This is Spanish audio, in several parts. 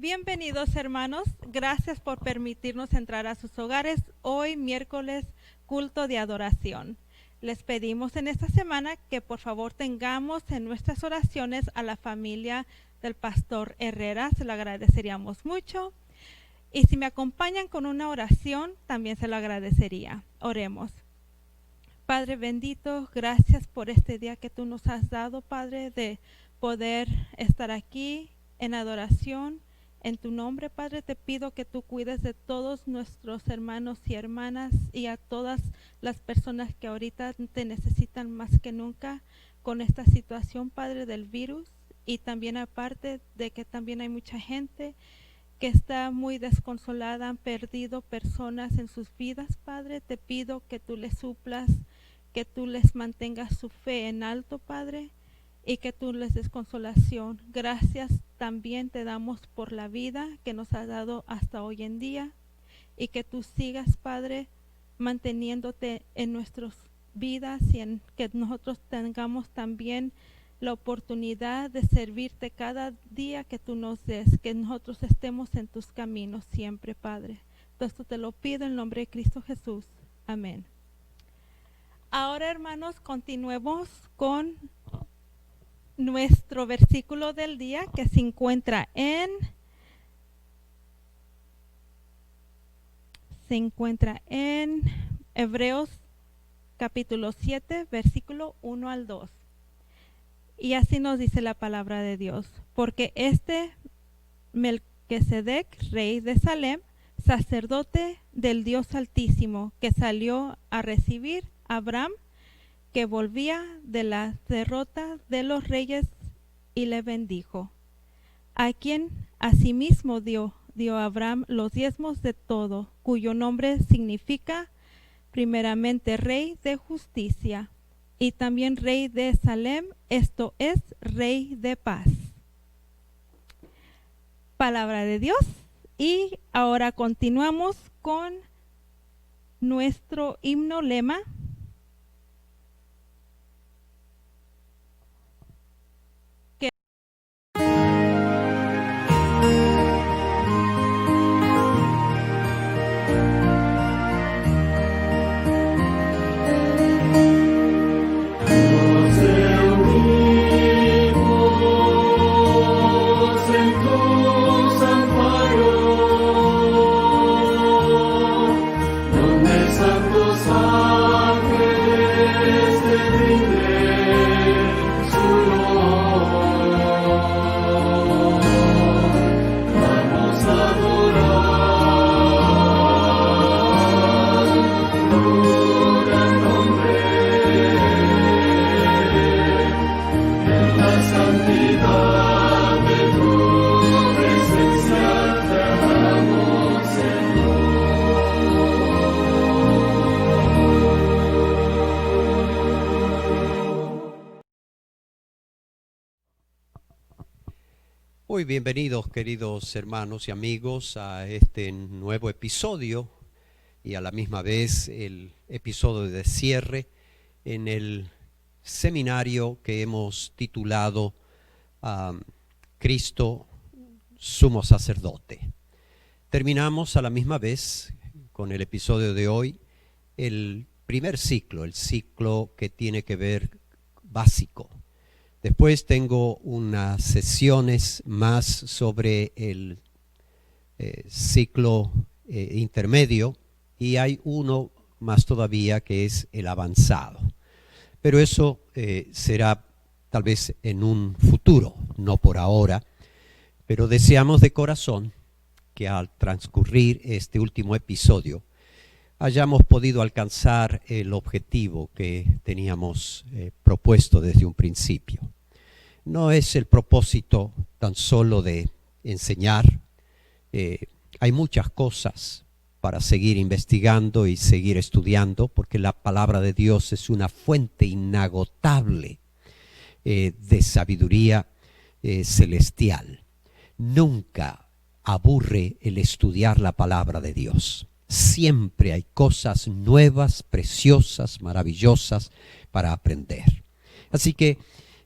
Bienvenidos hermanos, gracias por permitirnos entrar a sus hogares hoy miércoles culto de adoración. Les pedimos en esta semana que por favor tengamos en nuestras oraciones a la familia del pastor Herrera, se lo agradeceríamos mucho. Y si me acompañan con una oración, también se lo agradecería. Oremos. Padre bendito, gracias por este día que tú nos has dado, Padre, de poder estar aquí en adoración. En tu nombre, Padre, te pido que tú cuides de todos nuestros hermanos y hermanas y a todas las personas que ahorita te necesitan más que nunca con esta situación, Padre, del virus. Y también aparte de que también hay mucha gente que está muy desconsolada, han perdido personas en sus vidas, Padre. Te pido que tú les suplas, que tú les mantengas su fe en alto, Padre, y que tú les des consolación. Gracias también te damos por la vida que nos has dado hasta hoy en día y que tú sigas, Padre, manteniéndote en nuestras vidas y en que nosotros tengamos también la oportunidad de servirte cada día que tú nos des, que nosotros estemos en tus caminos siempre, Padre. Todo esto te lo pido en nombre de Cristo Jesús. Amén. Ahora, hermanos, continuemos con nuestro versículo del día que se encuentra en Hebreos capítulo 7, versículo 1 al 2. Y así nos dice la palabra de Dios. Porque este Melquisedec, rey de Salem, sacerdote del Dios Altísimo, que salió a recibir a Abraham, que volvía de la derrota de los reyes, y le bendijo, a quien asimismo dio a Abraham los diezmos de todo, cuyo nombre significa primeramente rey de justicia, y también rey de Salem, esto es, rey de paz. Palabra de Dios. Y ahora continuamos con nuestro himno lema. Muy bienvenidos, queridos hermanos y amigos, a este nuevo episodio y a la misma vez el episodio de cierre en el seminario que hemos titulado Cristo Sumo Sacerdote. Terminamos a la misma vez con el episodio de hoy el primer ciclo, el ciclo que tiene que ver básico. Después tengo unas sesiones más sobre el ciclo intermedio y hay uno más todavía que es el avanzado. Pero eso será tal vez en un futuro, no por ahora. Pero deseamos de corazón que al transcurrir este último episodio hayamos podido alcanzar el objetivo que teníamos propuesto desde un principio. No es el propósito tan solo de enseñar. Hay muchas cosas para seguir investigando y seguir estudiando, porque la palabra de Dios es una fuente inagotable de sabiduría celestial. Nunca aburre el estudiar la palabra de Dios. Siempre hay cosas nuevas, preciosas, maravillosas para aprender. Así que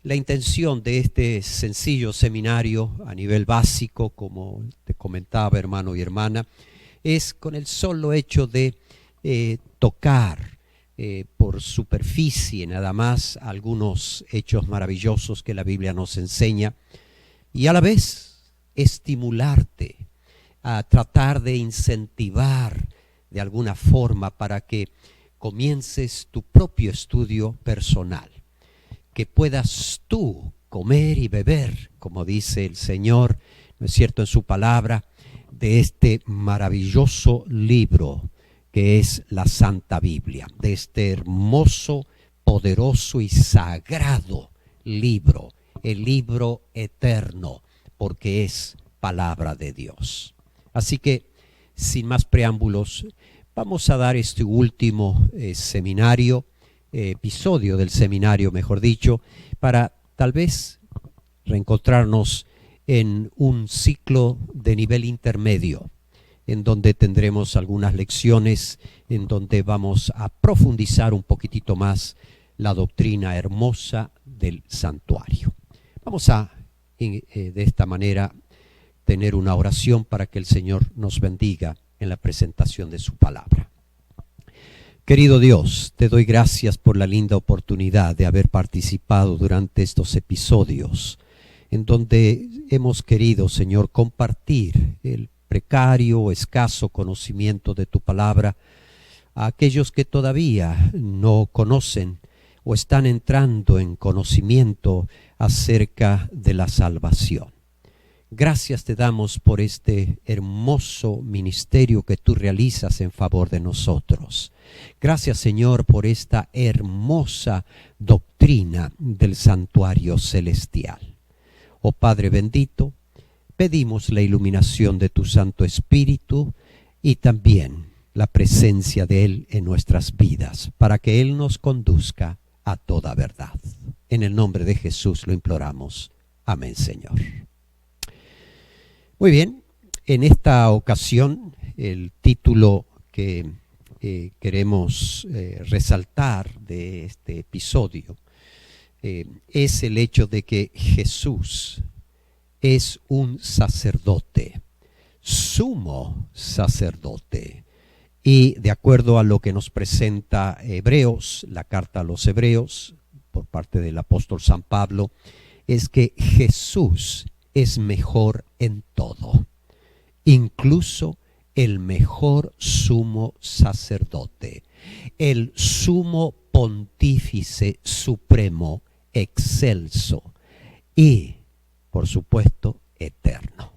la intención de este sencillo seminario a nivel básico, como te comentaba, hermano y hermana, es con el solo hecho de tocar por superficie nada más algunos hechos maravillosos que la Biblia nos enseña, y a la vez estimularte a tratar de incentivar de alguna forma para que comiences tu propio estudio personal, que puedas tú comer y beber, como dice el Señor, ¿no es cierto?, en su palabra, de este maravilloso libro que es la Santa Biblia, de este hermoso, poderoso y sagrado libro, el libro eterno, porque es palabra de Dios. Así que, sin más preámbulos, vamos a dar este último episodio del seminario, mejor dicho, para tal vez reencontrarnos en un ciclo de nivel intermedio, en donde tendremos algunas lecciones, en donde vamos a profundizar un poquitito más la doctrina hermosa del santuario. Vamos a, de esta manera, tener una oración para que el Señor nos bendiga en la presentación de su palabra. Querido Dios, te doy gracias por la linda oportunidad de haber participado durante estos episodios, en donde hemos querido, Señor, compartir el precario o escaso conocimiento de tu palabra a aquellos que todavía no conocen o están entrando en conocimiento acerca de la salvación. Gracias te damos por este hermoso ministerio que tú realizas en favor de nosotros. Gracias, Señor, por esta hermosa doctrina del santuario celestial. Oh Padre bendito, pedimos la iluminación de tu Santo Espíritu y también la presencia de Él en nuestras vidas, para que Él nos conduzca a toda verdad. En el nombre de Jesús lo imploramos. Amén, Señor. Muy bien, en esta ocasión el título que queremos resaltar de este episodio es el hecho de que Jesús es un sacerdote, sumo sacerdote. Y de acuerdo a lo que nos presenta Hebreos, la carta a los Hebreos, por parte del apóstol San Pablo, es que Jesús es mejor en todo, incluso el mejor sumo sacerdote, el sumo pontífice supremo, excelso y, por supuesto, eterno.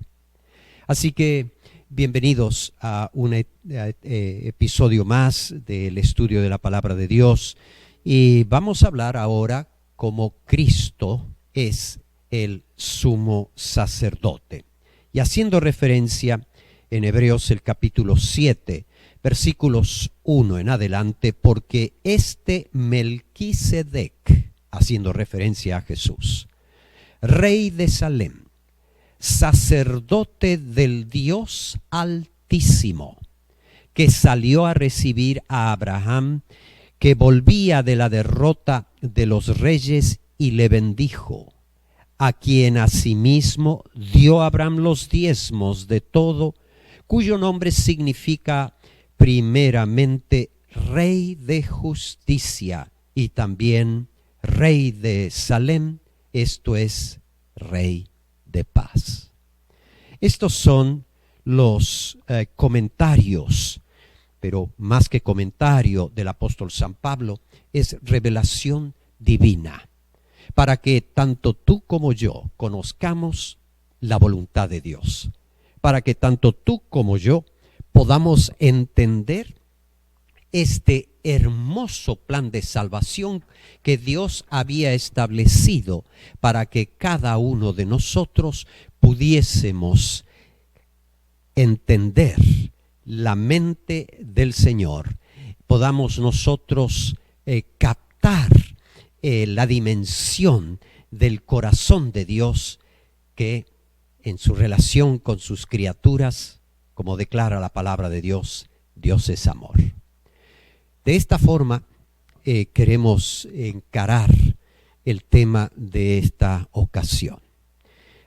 Así que bienvenidos a un episodio más del estudio de la palabra de Dios, y vamos a hablar ahora cómo Cristo es el sumo sacerdote, y haciendo referencia en Hebreos el capítulo 7, versículos 1 en adelante, porque este Melquisedec, haciendo referencia a Jesús, rey de Salem, sacerdote del Dios Altísimo, que salió a recibir a Abraham, que volvía de la derrota de los reyes y le bendijo, a quien asimismo dio Abraham los diezmos de todo, cuyo nombre significa primeramente Rey de Justicia y también Rey de Salem, esto es, Rey de Paz. Estos son los comentarios, pero más que comentario del apóstol San Pablo, es revelación divina, para que tanto tú como yo conozcamos la voluntad de Dios, para que tanto tú como yo podamos entender este hermoso plan de salvación que Dios había establecido para que cada uno de nosotros pudiésemos entender la mente del Señor, podamos nosotros captar la dimensión del corazón de Dios, que en su relación con sus criaturas, como declara la palabra de Dios, Dios es amor. De esta forma queremos encarar el tema de esta ocasión,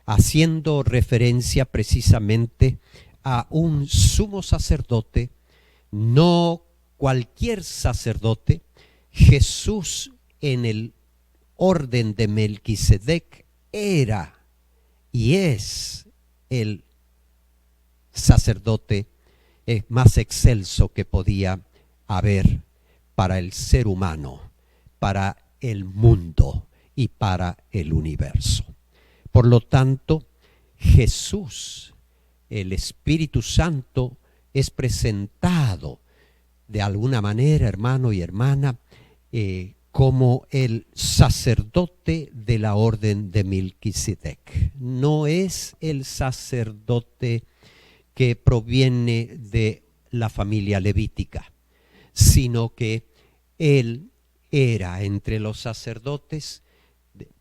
haciendo referencia precisamente a un sumo sacerdote, no cualquier sacerdote. Jesús, en el orden de Melquisedec, era y es el sacerdote más excelso que podía haber para el ser humano, para el mundo y para el universo. Por lo tanto, Jesús, el Espíritu Santo, es presentado de alguna manera, hermano y hermana, como el sacerdote de la orden de Melquisedec. No es el sacerdote que proviene de la familia levítica, sino que él era entre los sacerdotes,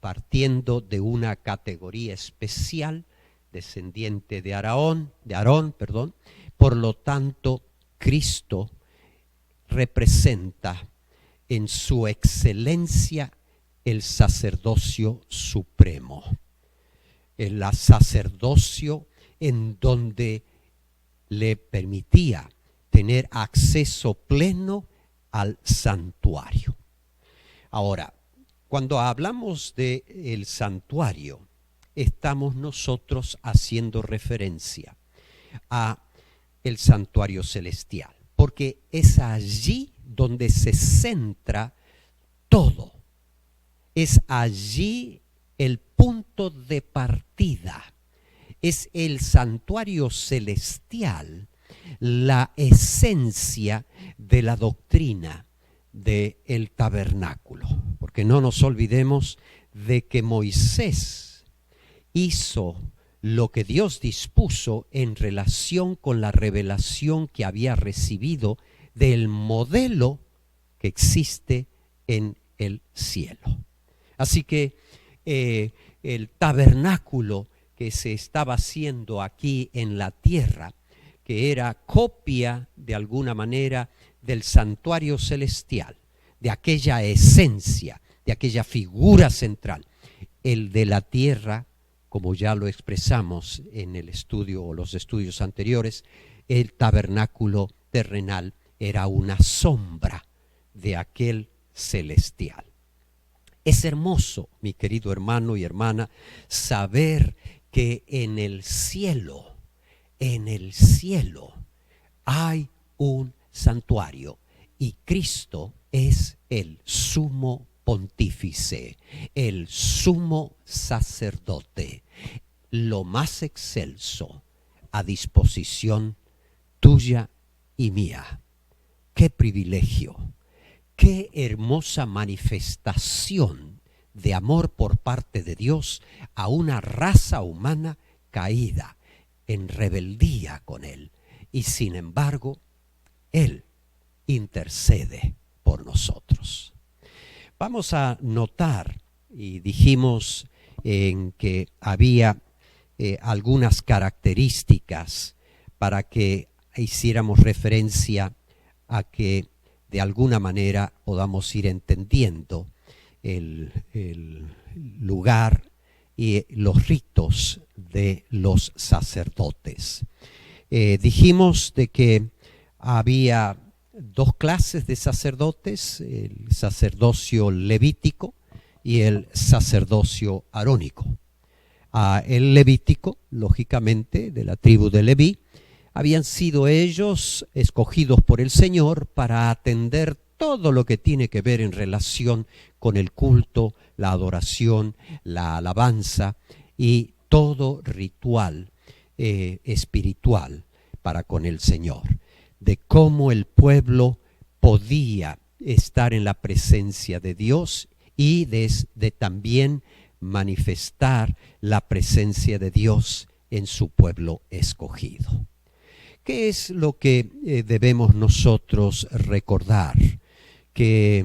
partiendo de una categoría especial, descendiente de Aarón, por lo tanto, Cristo representa en su excelencia el sacerdocio supremo, el sacerdocio en donde le permitía tener acceso pleno al santuario. Ahora, cuando hablamos del santuario, estamos nosotros haciendo referencia a el santuario celestial, porque es allí donde se centra todo. Es allí el punto de partida. Es el santuario celestial, la esencia de la doctrina del tabernáculo. Porque no nos olvidemos de que Moisés hizo lo que Dios dispuso en relación con la revelación que había recibido del modelo que existe en el cielo. Así que el tabernáculo que se estaba haciendo aquí en la tierra, que era copia de alguna manera del santuario celestial, de aquella esencia, de aquella figura central, el de la tierra, como ya lo expresamos en el estudio o los estudios anteriores, el tabernáculo terrenal era una sombra de aquel celestial. Es hermoso, mi querido hermano y hermana, saber que en el cielo hay un santuario y Cristo es el sumo pontífice, el sumo sacerdote, lo más excelso a disposición tuya y mía. ¡Qué privilegio! ¡Qué hermosa manifestación de amor por parte de Dios a una raza humana caída en rebeldía con Él! Y sin embargo, Él intercede por nosotros. Vamos a notar, y dijimos en que había algunas características para que hiciéramos referencia a que de alguna manera podamos ir entendiendo el lugar y los ritos de los sacerdotes. Dijimos de que había dos clases de sacerdotes, el sacerdocio levítico y el sacerdocio arónico. El levítico, lógicamente, de la tribu de Leví, habían sido ellos escogidos por el Señor para atender todo lo que tiene que ver en relación con el culto, la adoración, la alabanza y todo ritual espiritual para con el Señor, de cómo el pueblo podía estar en la presencia de Dios y de también manifestar la presencia de Dios en su pueblo escogido. ¿Qué es lo que debemos nosotros recordar? Que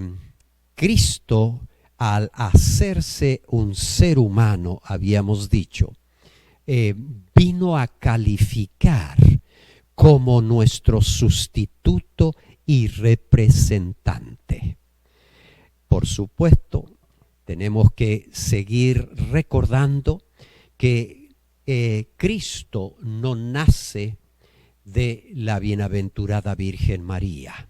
Cristo, al hacerse un ser humano, habíamos dicho, vino a calificar como nuestro sustituto y representante. Por supuesto, tenemos que seguir recordando que Cristo no nace de la bienaventurada Virgen María.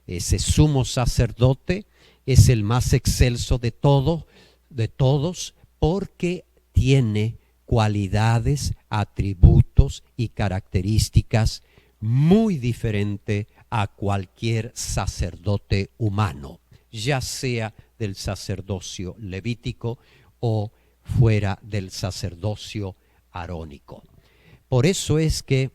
Ese sumo sacerdote es el más excelso de todos, porque tiene cualidades, atributos y características muy diferentes a cualquier sacerdote humano, ya sea del sacerdocio levítico o fuera del sacerdocio arónico. Por eso es que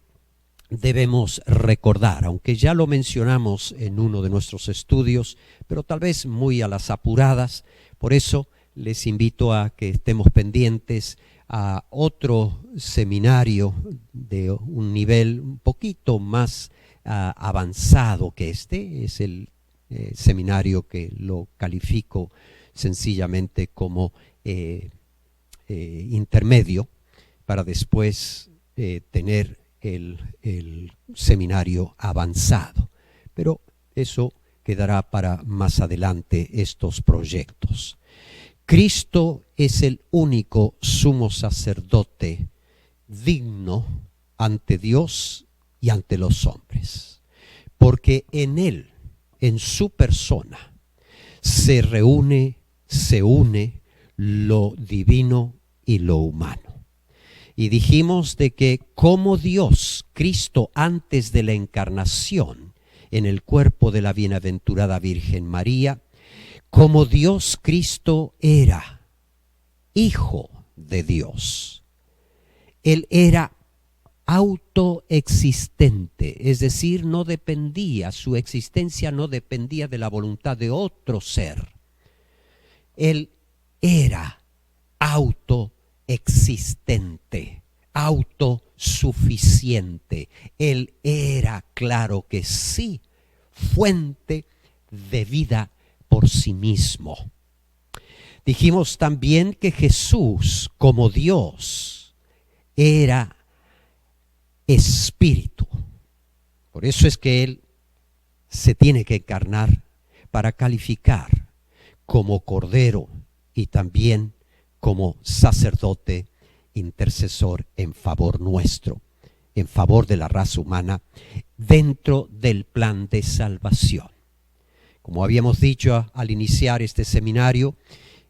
debemos recordar, aunque ya lo mencionamos en uno de nuestros estudios, pero tal vez muy a las apuradas. Por eso les invito a que estemos pendientes a otro seminario de un nivel un poquito más avanzado que este. Es el seminario que lo califico sencillamente como intermedio, para después tener el seminario avanzado. Pero eso quedará para más adelante, estos proyectos. Cristo es el único sumo sacerdote digno ante Dios y ante los hombres, porque en Él, en su persona, se une lo divino y lo humano. Y dijimos de que como Dios, Cristo antes de la encarnación en el cuerpo de la bienaventurada Virgen María, como Dios, Cristo era Hijo de Dios. Él era autoexistente, es decir, no dependía, su existencia no dependía de la voluntad de otro ser. Él era autoexistente, autosuficiente. Él era, claro que sí, fuente de vida por sí mismo. Dijimos también que Jesús, como Dios, era espíritu. Por eso es que Él se tiene que encarnar para calificar como cordero y también como sacerdote intercesor en favor nuestro, en favor de la raza humana, dentro del plan de salvación. Como habíamos dicho al iniciar este seminario,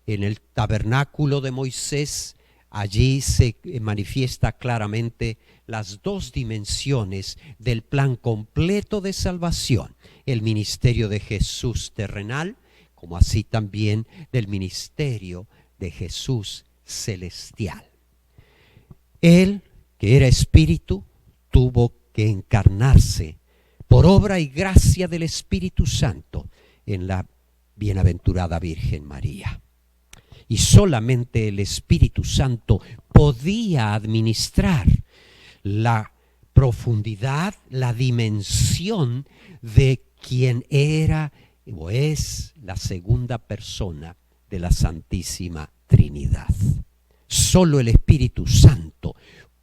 en el tabernáculo de Moisés, allí se manifiesta claramente las dos dimensiones del plan completo de salvación: el ministerio de Jesús terrenal, como así también del ministerio de Jesús celestial. Él, que era espíritu, tuvo que encarnarse por obra y gracia del Espíritu Santo en la bienaventurada Virgen María. Y solamente el Espíritu Santo podía administrar la profundidad, la dimensión de quien era o es la segunda persona de la Santísima Trinidad. Solo el Espíritu Santo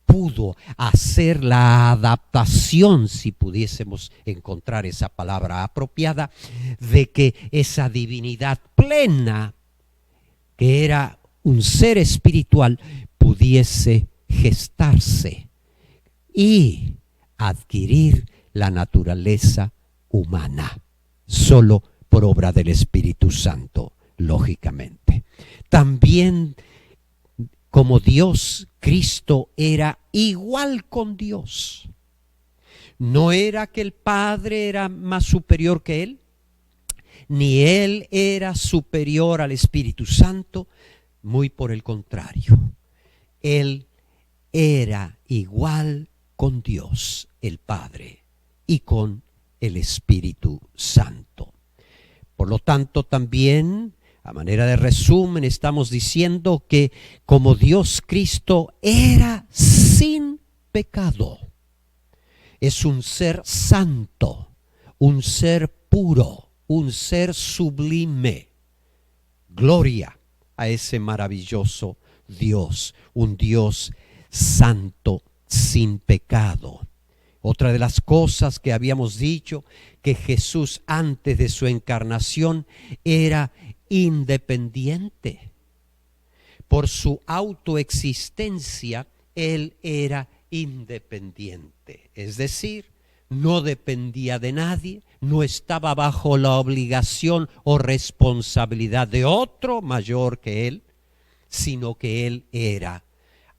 pudo hacer la adaptación, si pudiésemos encontrar esa palabra apropiada, de que esa divinidad plena, que era un ser espiritual, pudiese gestarse y adquirir la naturaleza humana, solo por obra del Espíritu Santo, lógicamente. También, como Dios, Cristo era igual con Dios. No era que el Padre era más superior que Él, ni Él era superior al Espíritu Santo, muy por el contrario. Él era igual con Dios, el Padre, y con el Espíritu Santo. Por lo tanto, también, a manera de resumen, estamos diciendo que como Dios, Cristo era sin pecado. Es un ser santo, un ser puro, un ser sublime. Gloria a ese maravilloso Dios, un Dios santo, sin pecado. Otra de las cosas que habíamos dicho, que Jesús antes de su encarnación era independiente. Por su autoexistencia, Él era independiente. Es decir, no dependía de nadie, no estaba bajo la obligación o responsabilidad de otro mayor que Él, sino que Él era,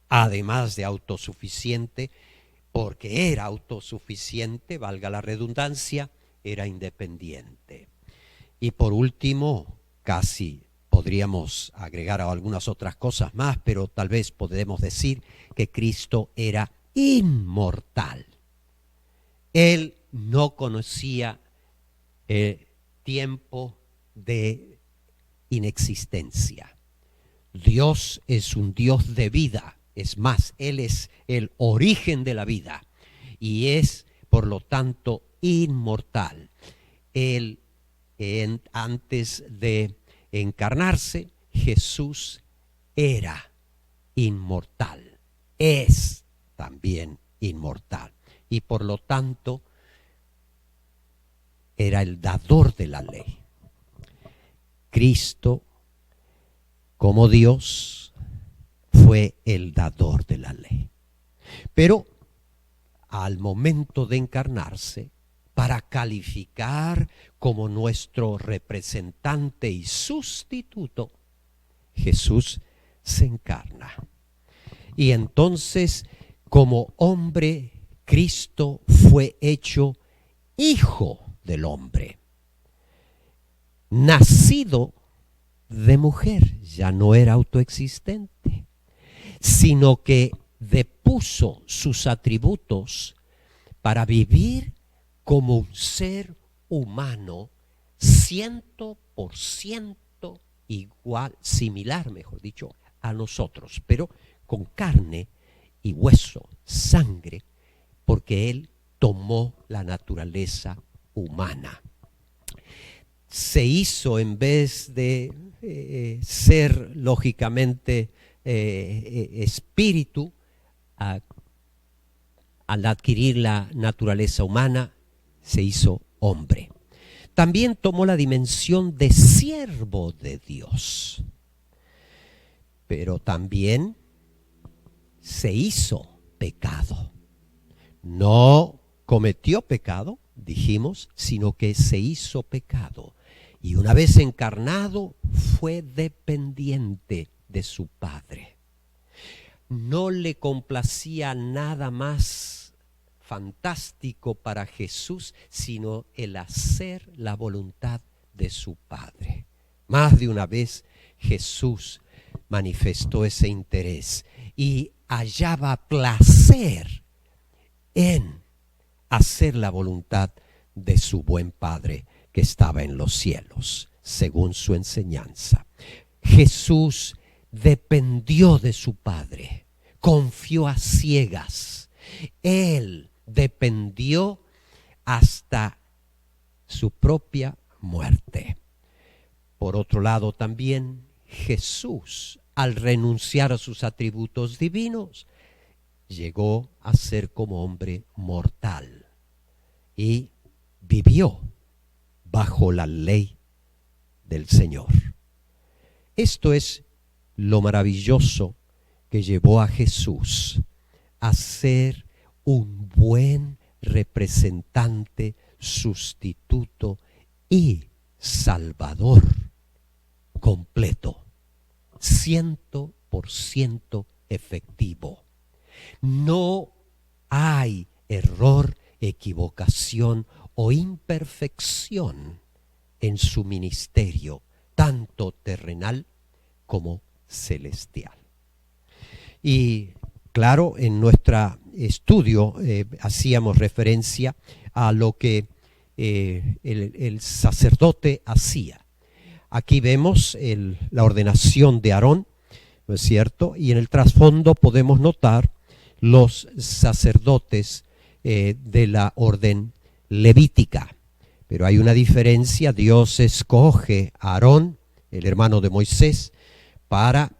además de autosuficiente, porque era autosuficiente, valga la redundancia, era independiente. Y por último, casi podríamos agregar algunas otras cosas más, pero tal vez podemos decir que Cristo era inmortal. Él no conocía el tiempo de inexistencia. Dios es un Dios de vida. Es más, Él es el origen de la vida y es, por lo tanto, inmortal. Él, antes de encarnarse, Jesús era inmortal, es también inmortal y por lo tanto era el dador de la ley. Cristo, como Dios, fue el dador de la ley. Pero al momento de encarnarse, para calificar como nuestro representante y sustituto, Jesús se encarna. Y entonces, como hombre, Cristo fue hecho hijo del hombre, nacido de mujer, ya no era autoexistente, sino que depuso sus atributos para vivir como un ser humano 100% igual, similar, mejor dicho, a nosotros, pero con carne y hueso, sangre, porque Él tomó la naturaleza humana. Se hizo, en vez de ser lógicamente espíritu, al adquirir la naturaleza humana, se hizo hombre. También tomó la dimensión de siervo de Dios, pero también se hizo pecado. No cometió pecado, dijimos, sino que se hizo pecado. Y una vez encarnado, fue dependiente de su Padre. No le complacía nada más fantástico para Jesús, sino el hacer la voluntad de su Padre. Más de una vez Jesús manifestó ese interés y hallaba placer en hacer la voluntad de su buen Padre que estaba en los cielos, según su enseñanza. Jesús dependió de su Padre, confió a ciegas. Él dependió hasta su propia muerte. Por otro lado, también Jesús, al renunciar a sus atributos divinos, llegó a ser como hombre mortal y vivió bajo la ley del Señor. Esto es lo maravilloso que llevó a Jesús a ser un buen representante, sustituto y salvador completo, 100% efectivo. No hay error, equivocación o imperfección en su ministerio, tanto terrenal como celestial. Y claro, en nuestro estudio hacíamos referencia a lo que el sacerdote hacía. Aquí vemos la ordenación de Aarón, ¿no es cierto? Y en el trasfondo podemos notar los sacerdotes de la orden levítica. Pero hay una diferencia. Dios escoge a Aarón, el hermano de Moisés, para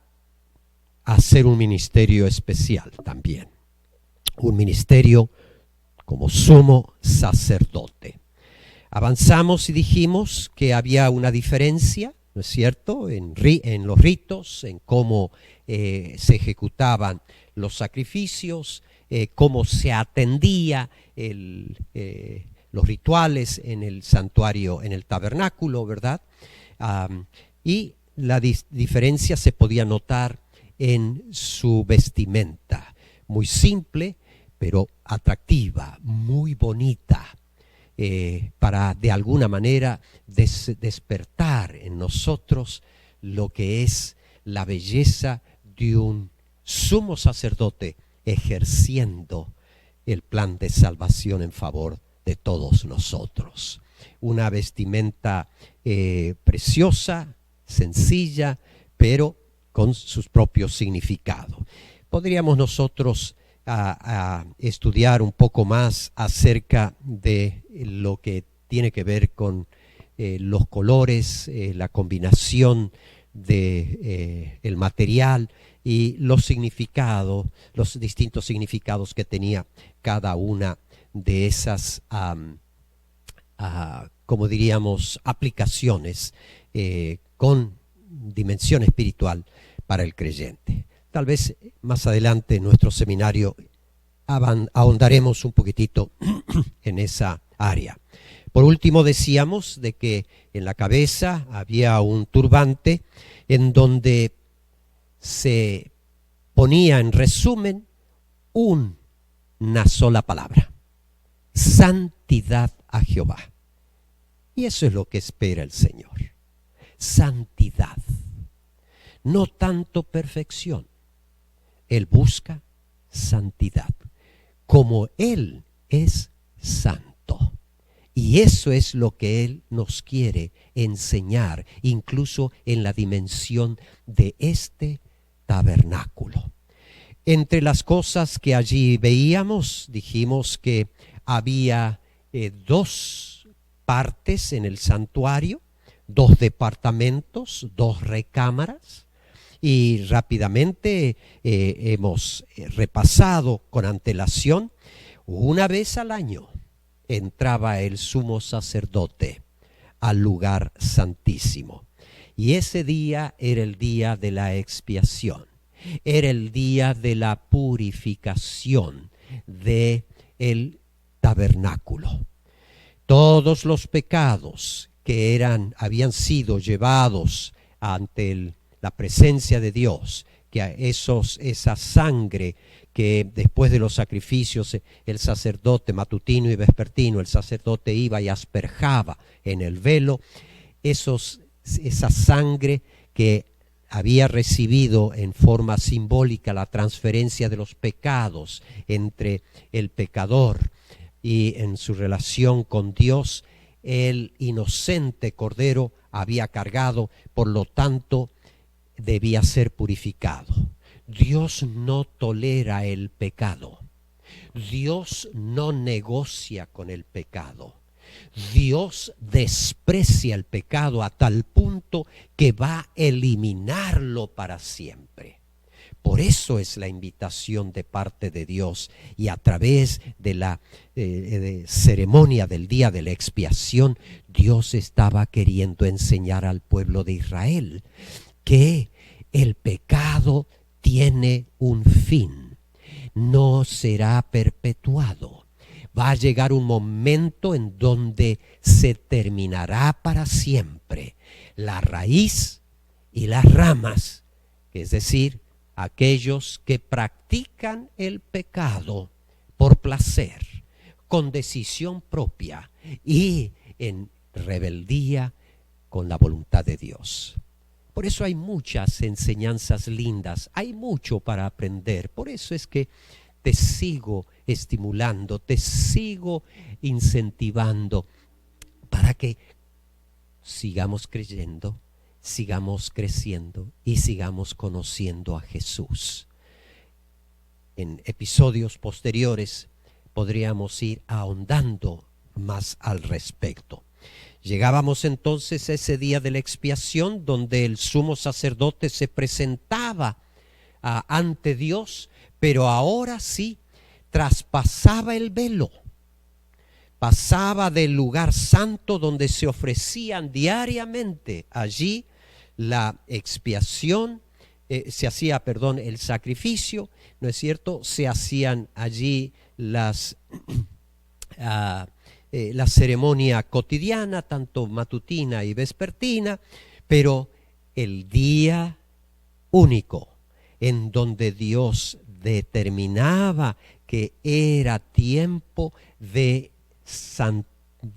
hacer un ministerio especial también. Un ministerio como sumo sacerdote. Avanzamos y dijimos que había una diferencia ¿no es cierto?, en los ritos, en cómo se ejecutaban los sacrificios, cómo se atendía los rituales en el santuario, en el tabernáculo, ¿verdad? Y la diferencia se podía notar en su vestimenta, muy simple, pero atractiva, muy bonita, para de alguna manera despertar en nosotros lo que es la belleza de un sumo sacerdote ejerciendo el plan de salvación en favor de todos nosotros. Una vestimenta preciosa, sencilla, pero con sus propios significados. Podríamos nosotros a estudiar un poco más acerca de lo que tiene que ver con los colores, la combinación de el material y los significados, los distintos significados que tenía cada una de esas, como diríamos, aplicaciones con dimensión espiritual para el creyente. Tal vez más adelante en nuestro seminario ahondaremos un poquitito en esa área. Por último, decíamos de que en la cabeza había un turbante en donde se ponía en resumen una sola palabra: santidad a Jehová. Y eso es lo que espera el Señor: santidad, no tanto perfección. Él busca santidad, como Él es santo. Y eso es lo que Él nos quiere enseñar, incluso en la dimensión de este tabernáculo. Entre las cosas que allí veíamos, dijimos que había 2 partes en el santuario, 2 departamentos, 2 recámaras. Y rápidamente hemos repasado con antelación: una vez al año entraba el sumo sacerdote al lugar santísimo. Y ese día era el día de la expiación, era el día de la purificación del tabernáculo. Todos los pecados que habían sido llevados ante la presencia de Dios, que esa sangre que después de los sacrificios el sacerdote matutino y vespertino, el sacerdote iba y asperjaba en el velo, esa sangre que había recibido en forma simbólica la transferencia de los pecados entre el pecador y en su relación con Dios, el inocente cordero había cargado, por lo tanto debía ser purificado. Dios no tolera el pecado. Dios no negocia con el pecado. Dios desprecia el pecado a tal punto que va a eliminarlo para siempre. Por eso es la invitación de parte de Dios, y a través de la ceremonia del día de la expiación, Dios estaba queriendo enseñar al pueblo de Israel que el pecado tiene un fin, no será perpetuado. Va a llegar un momento en donde se terminará para siempre la raíz y las ramas, es decir, aquellos que practican el pecado por placer, con decisión propia y en rebeldía con la voluntad de Dios. Por eso hay muchas enseñanzas lindas, hay mucho para aprender. Por eso es que te sigo estimulando, te sigo incentivando para que sigamos creyendo, sigamos creciendo y sigamos conociendo a Jesús. En episodios posteriores podríamos ir ahondando más al respecto. Llegábamos entonces a ese día de la expiación, donde el sumo sacerdote se presentaba ante Dios, pero ahora sí traspasaba el velo, pasaba del lugar santo donde se ofrecían diariamente allí la expiación, se hacía, perdón, el sacrificio, ¿no es cierto? Se hacían allí la ceremonia cotidiana, tanto matutina y vespertina, pero el día único en donde Dios determinaba que era tiempo de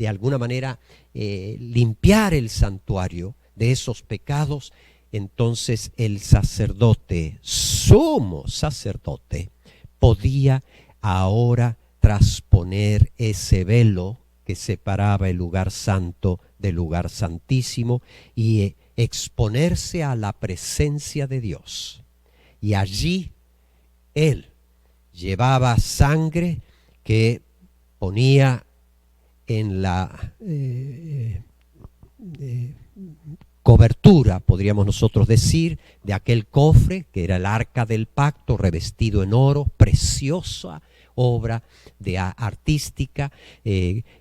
alguna manera limpiar el santuario de esos pecados, entonces el sacerdote, sumo sacerdote, podía ahora trasponer ese velo que separaba el lugar santo del lugar santísimo y exponerse a la presencia de Dios. Y allí él llevaba sangre que ponía en la cobertura, podríamos nosotros decir, de aquel cofre que era el arca del pacto, revestido en oro, preciosa obra artística,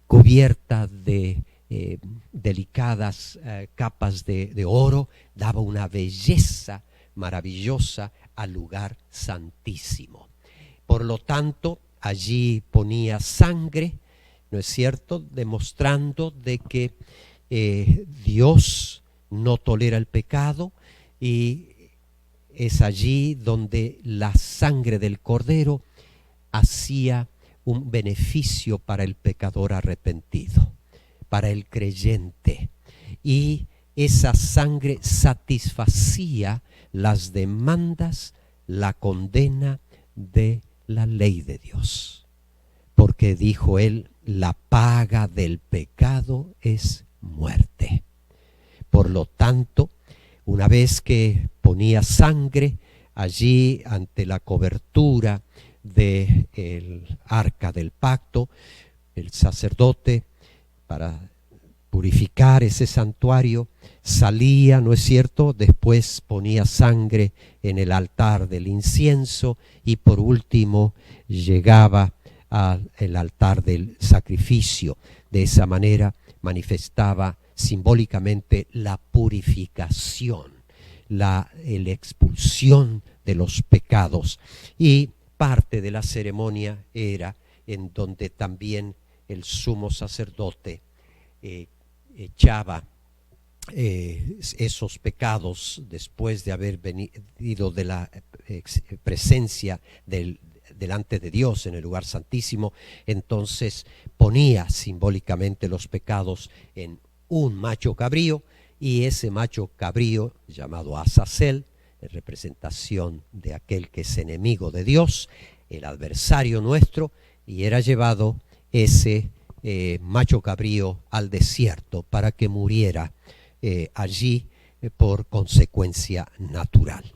cubierta de delicadas capas de oro, daba una belleza maravillosa al lugar santísimo. Por lo tanto, allí ponía sangre, ¿no es cierto?, demostrando de que Dios no tolera el pecado, y es allí donde la sangre del cordero hacía un beneficio para el pecador arrepentido, para el creyente, y esa sangre satisfacía las demandas, la condena de la ley de Dios, porque dijo él, la paga del pecado es muerte. Por lo tanto, una vez que ponía sangre allí ante la cobertura del arca del pacto, el sacerdote, para purificar ese santuario, salía, ¿no es cierto?, después ponía sangre en el altar del incienso y por último llegaba al altar del sacrificio. De esa manera manifestaba simbólicamente la purificación, la expulsión de los pecados. Y parte de la ceremonia era en donde también el sumo sacerdote echaba esos pecados después de haber venido de la presencia delante de Dios en el lugar santísimo. Entonces ponía simbólicamente los pecados en un macho cabrío, y ese macho cabrío, llamado Azazel, en representación de aquel que es enemigo de Dios, el adversario nuestro, y era llevado ese macho cabrío al desierto para que muriera allí por consecuencia natural.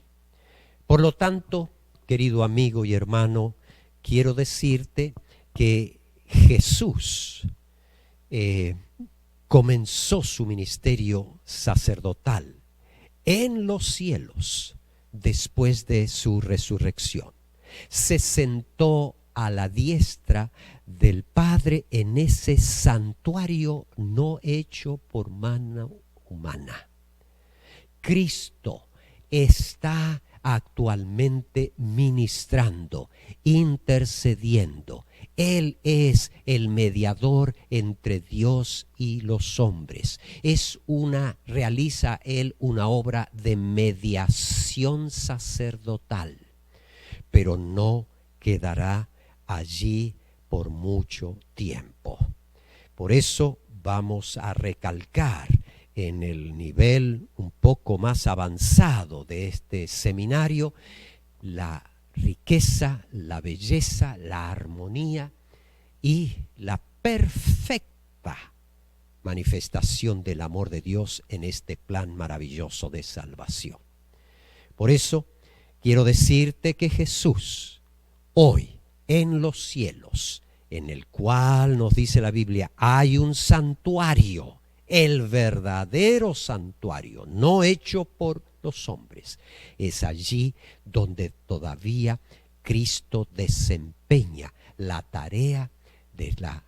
Por lo tanto, querido amigo y hermano, quiero decirte que Jesús comenzó su ministerio sacerdotal en los cielos después de su resurrección. Se sentó a la diestra del Padre en ese santuario no hecho por mano humana. Cristo está actualmente ministrando, intercediendo. Él es el mediador entre Dios y los hombres. Realiza él una obra de mediación sacerdotal, pero no quedará allí por mucho tiempo. Por eso vamos a recalcar en el nivel un poco más avanzado de este seminario la riqueza, la belleza, la armonía y la perfecta manifestación del amor de Dios en este plan maravilloso de salvación. Por eso quiero decirte que Jesús hoy en los cielos, en el cual nos dice la Biblia, hay un santuario, el verdadero santuario, no hecho por los hombres. Es allí donde todavía Cristo desempeña la tarea de la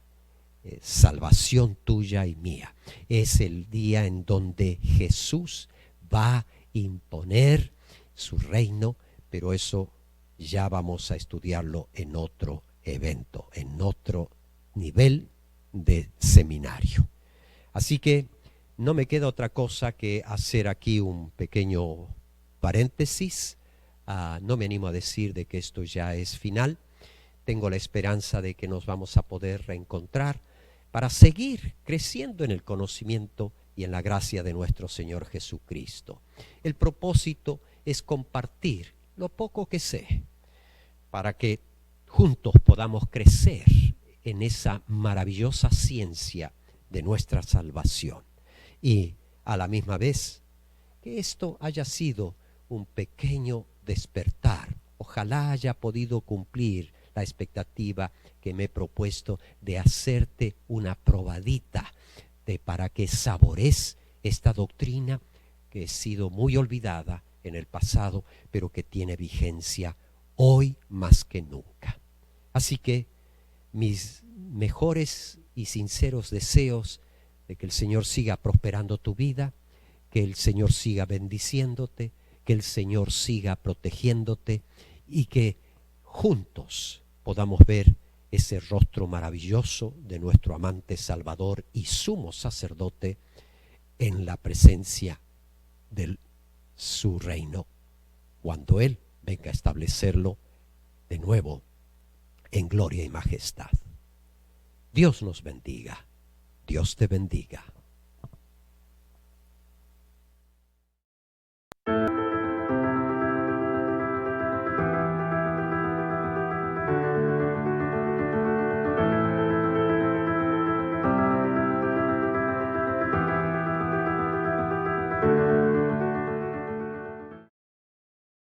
salvación tuya y mía. Es el día en donde Jesús va imponer su reino, pero eso ya vamos a estudiarlo en otro evento, en otro nivel de seminario. Así que no me queda otra cosa que hacer aquí un pequeño paréntesis. No me animo a decir de que esto ya es final. Tengo la esperanza de que nos vamos a poder reencontrar para seguir creciendo en el conocimiento y en la gracia de nuestro Señor Jesucristo. El propósito es compartir lo poco que sé, para que juntos podamos crecer en esa maravillosa ciencia de nuestra salvación. Y a la misma vez, que esto haya sido un pequeño despertar. Ojalá haya podido cumplir la expectativa que me he propuesto de hacerte una probadita para que sabores esta doctrina que ha sido muy olvidada en el pasado, pero que tiene vigencia hoy más que nunca. Así que mis mejores y sinceros deseos de que el Señor siga prosperando tu vida, que el Señor siga bendiciéndote, que el Señor siga protegiéndote y que juntos podamos ver ese rostro maravilloso de nuestro amante Salvador y sumo sacerdote en la presencia de su reino, cuando Él venga a establecerlo de nuevo en gloria y majestad. Dios nos bendiga. Dios te bendiga.